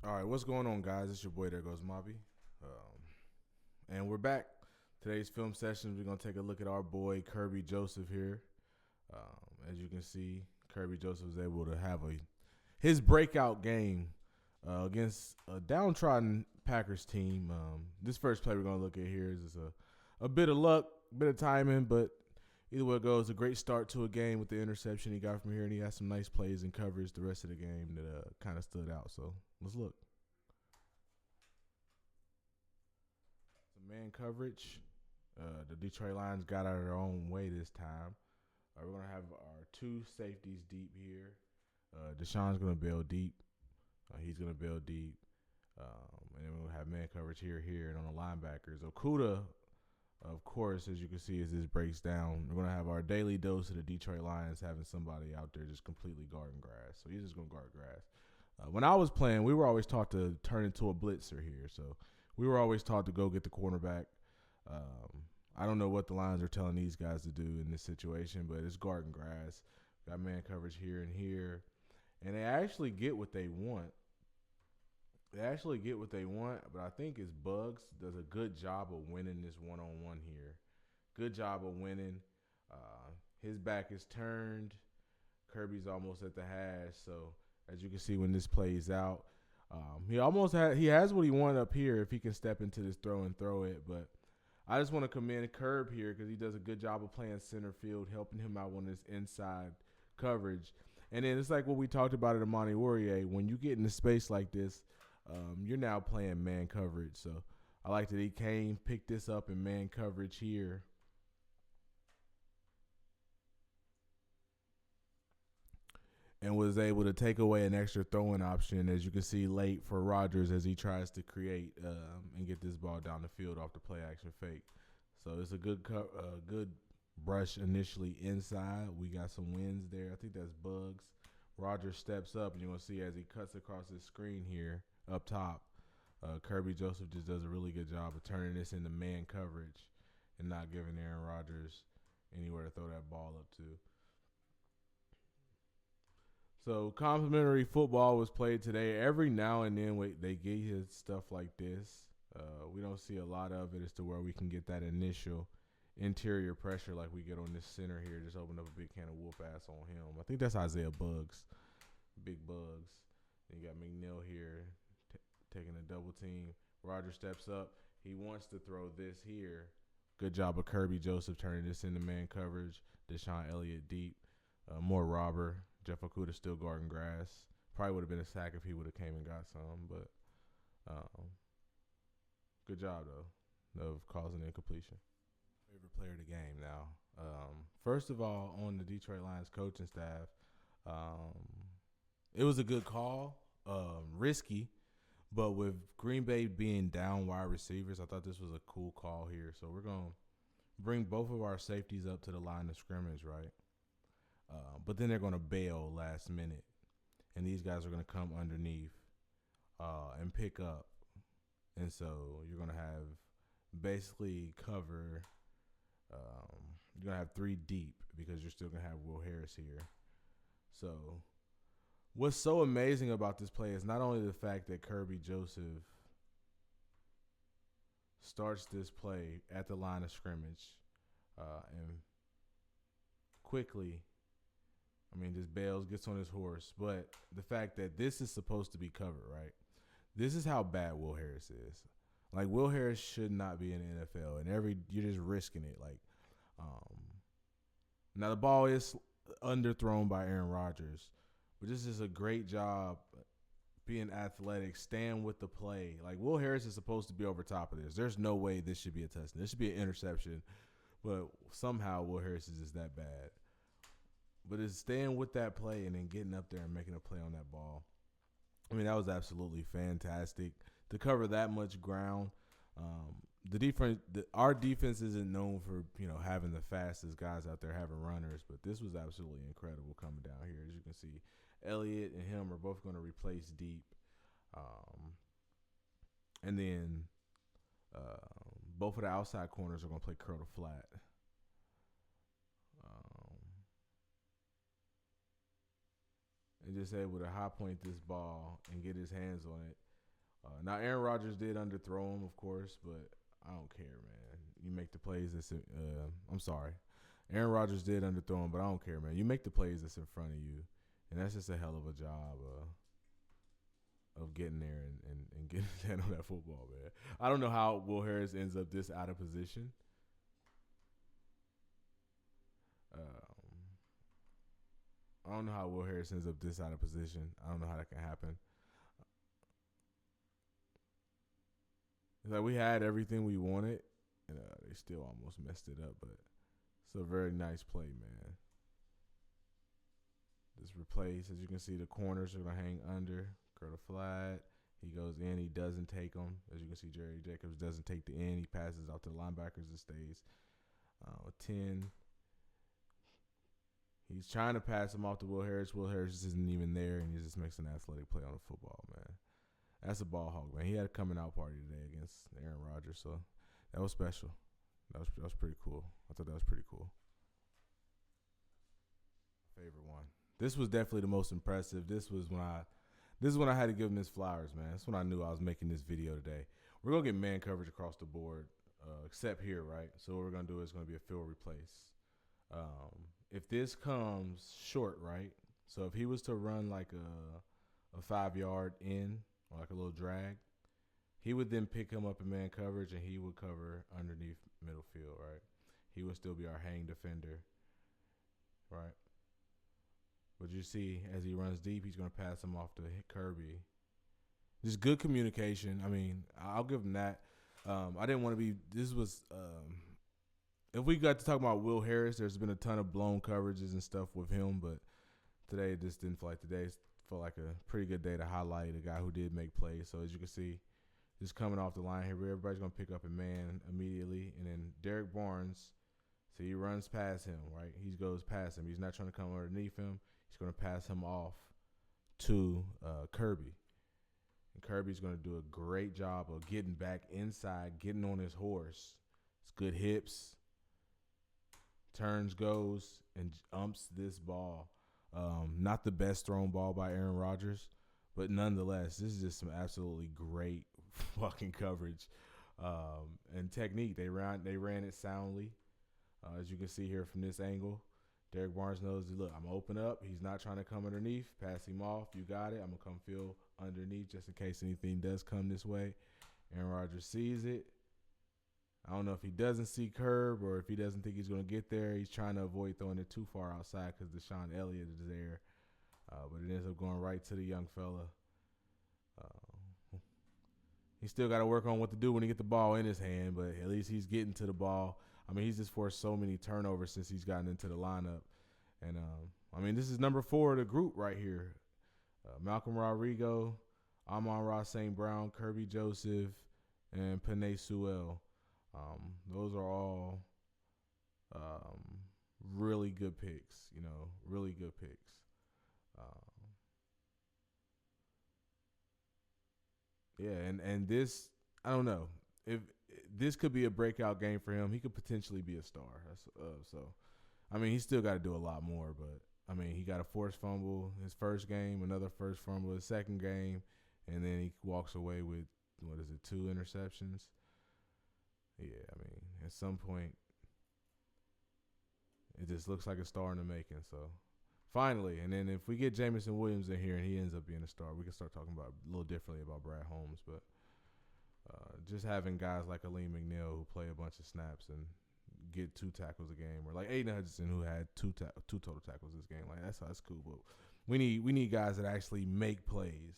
All right, what's going on, guys? It's your boy, There Goes Mobby. And we're back. Today's film session, we're going to take a look at our boy, Kerby Joseph here. As you can see, Kerby Joseph was able to have his breakout game against a downtrodden Packers team. This first play we're going to look at here is a bit of luck, a bit of timing, but either way it goes, a great start to a game with the interception he got from here, and he had some nice plays and coverage the rest of the game that kind of stood out. So let's look. Some man coverage. The Detroit Lions got out of their own way this time. We're going to have our two safeties deep here. Deshaun's going to bail deep. He's going to bail deep. And then we're going to have man coverage here, and on the linebackers. Okuda, of course, as you can see as this breaks down, we're going to have our daily dose of the Detroit Lions having somebody out there just completely guarding grass. So he's just going to guard grass. When I was playing, we were always taught to turn into a blitzer here. So we were always taught to go get the cornerback. I don't know what the Lions are telling these guys to do in this situation, but it's guarding grass. Got man coverage here and here. And they actually get what they want. But I think it's Bugs does a good job of winning this one-on-one here. Good job of winning. His back is turned. Kerby's almost at the hash. So as you can see when this plays out, he has what he wanted up here if he can step into this throw and throw it. But I just want to commend Kerb here because he does a good job of playing center field, helping him out on this inside coverage. And then it's like what we talked about at Amani Warrior. When you get into space like this, you're now playing man coverage. So I like that he came, picked this up in man coverage here. And was able to take away an extra throwing option, as you can see late for Rodgers as he tries to create and get this ball down the field off the play action fake. So it's a good brush initially inside. We got some wins there. I think that's Bugs. Rodgers steps up, and you're going to see as he cuts across his screen here up top, Kerby Joseph just does a really good job of turning this into man coverage and not giving Aaron Rodgers anywhere to throw that ball up to. So complimentary football was played today. Every now and then they get his stuff like this. We don't see a lot of it as to where we can get that initial interior pressure like we get on this center here. Just opened up a big can of whoop ass on him. I think that's Isaiah Bugs. Big Bugs. Then you got McNeil here taking a double team. Roger steps up. He wants to throw this here. Good job of Kerby Joseph turning this into man coverage. Deshaun Elliott deep. More robber. Jeff Okuda still guarding grass. Probably would have been a sack if he would have came and got some, but good job, though, of causing incompletion. Favorite player of the game now. First of all, on the Detroit Lions coaching staff, it was a good call. Risky, but with Green Bay being down wide receivers, I thought this was a cool call here. So we're going to bring both of our safeties up to the line of scrimmage, right? But then they're going to bail last minute, and these guys are going to come underneath and pick up. And so you're going to have basically cover. You're going to have three deep because you're still going to have Will Harris here. So what's so amazing about this play is not only the fact that Kerby Joseph starts this play at the line of scrimmage and quickly – just bails, gets on his horse. But the fact that this is supposed to be covered, right? This is how bad Will Harris is. Like, Will Harris should not be in the NFL. And you're just risking it. Now the ball is underthrown by Aaron Rodgers. But this is a great job being athletic, staying with the play. Like, Will Harris is supposed to be over top of this. There's no way this should be a touchdown. This should be an interception. But somehow Will Harris is just that bad. But it's staying with that play and then getting up there and making a play on that ball. That was absolutely fantastic to cover that much ground. Our defense isn't known for having the fastest guys out there, having runners, but this was absolutely incredible coming down here. As you can see, Elliott and him are both going to replace deep, and then both of the outside corners are going to play curl to flat. And just able to high point this ball and get his hands on it. Now Aaron Rodgers did underthrow him, of course, but I don't care, man. You make the plays that's. I'm sorry, Aaron Rodgers did underthrow him, but I don't care, man. You make the plays that's in front of you, and that's just a hell of a job of getting there and getting that on that football, man. I don't know how Will Harris ends up this out of position. I don't know how Will Harris ends up this out of position. I don't know how that can happen. It's like we had everything we wanted, and they still almost messed it up. But it's a very nice play, man. Just replace, as you can see, the corners are gonna hang under. Curl the flat. He goes in. He doesn't take them. As you can see, Jerry Jacobs doesn't take the end. He passes out to the linebackers and stays 10. He's trying to pass him off to Will Harris. Will Harris isn't even there, and he just makes an athletic play on the football, man. That's a ball hog, man. He had a coming out party today against Aaron Rodgers, so that was special. That was pretty cool. I thought that was pretty cool. Favorite one. This was definitely the most impressive. This is when I had to give him his flowers, man. That's when I knew I was making this video today. We're gonna get man coverage across the board, except here, right? So what we're gonna do is gonna be a field replace. If this comes short, right? So if he was to run like a 5-yard in or like a little drag, he would then pick him up in man coverage and he would cover underneath middle field, right? He would still be our hang defender, right? But you see, as he runs deep, he's going to pass him off to Kerby. Just good communication. I mean, I'll give him that. I didn't want to be – this was if we got to talk about Will Harris, there's been a ton of blown coverages and stuff with him, but today it just didn't feel like today. It felt like a pretty good day to highlight a guy who did make plays. So as you can see, just coming off the line here, everybody's going to pick up a man immediately. And then Derek Barnes, so he runs past him, right? He goes past him. He's not trying to come underneath him. He's going to pass him off to Kerby. And Kirby's going to do a great job of getting back inside, getting on his horse. It's good hips. Turns, goes, and umps this ball. Not the best thrown ball by Aaron Rodgers, but nonetheless, this is just some absolutely great fucking coverage and technique. They ran it soundly. As you can see here from this angle, Derek Barnes knows, look, I'm open up. He's not trying to come underneath. Pass him off. You got it. I'm going to come fill underneath just in case anything does come this way. Aaron Rodgers sees it. I don't know if he doesn't see Curb or if he doesn't think he's going to get there. He's trying to avoid throwing it too far outside because Deshaun Elliott is there. But it ends up going right to the young fella. He still got to work on what to do when he get the ball in his hand, but at least he's getting to the ball. I mean, he's just forced so many turnovers since he's gotten into the lineup. And, I mean, this is number 4 of the group right here. Malcolm Rodrigo, Amon-Ra St. Brown, Kerby Joseph, and Penei Sewell. Those are all really good picks, really good picks. And this, I don't know. If this could be a breakout game for him, he could potentially be a star. So, I mean, he's still got to do a lot more, but, I mean, he got a forced fumble his first game, another first fumble his second game, and then he walks away with, 2 interceptions? Yeah, I mean, at some point, it just looks like a star in the making. So, finally, and then if we get Jameson Williams in here and he ends up being a star, we can start talking about a little differently about Brad Holmes. But just having guys like Aleem McNeil who play a bunch of snaps and get 2 tackles a game, or like Aiden Hutchinson who had 2 total tackles this game, like that's cool. But we need guys that actually make plays,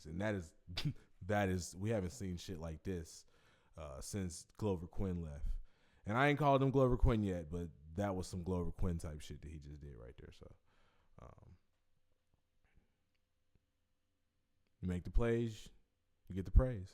and that is we haven't seen shit like this since Glover Quinn left. And I ain't called him Glover Quinn yet, but that was some Glover Quinn type shit that he just did right there. So you make the plays, you get the praise.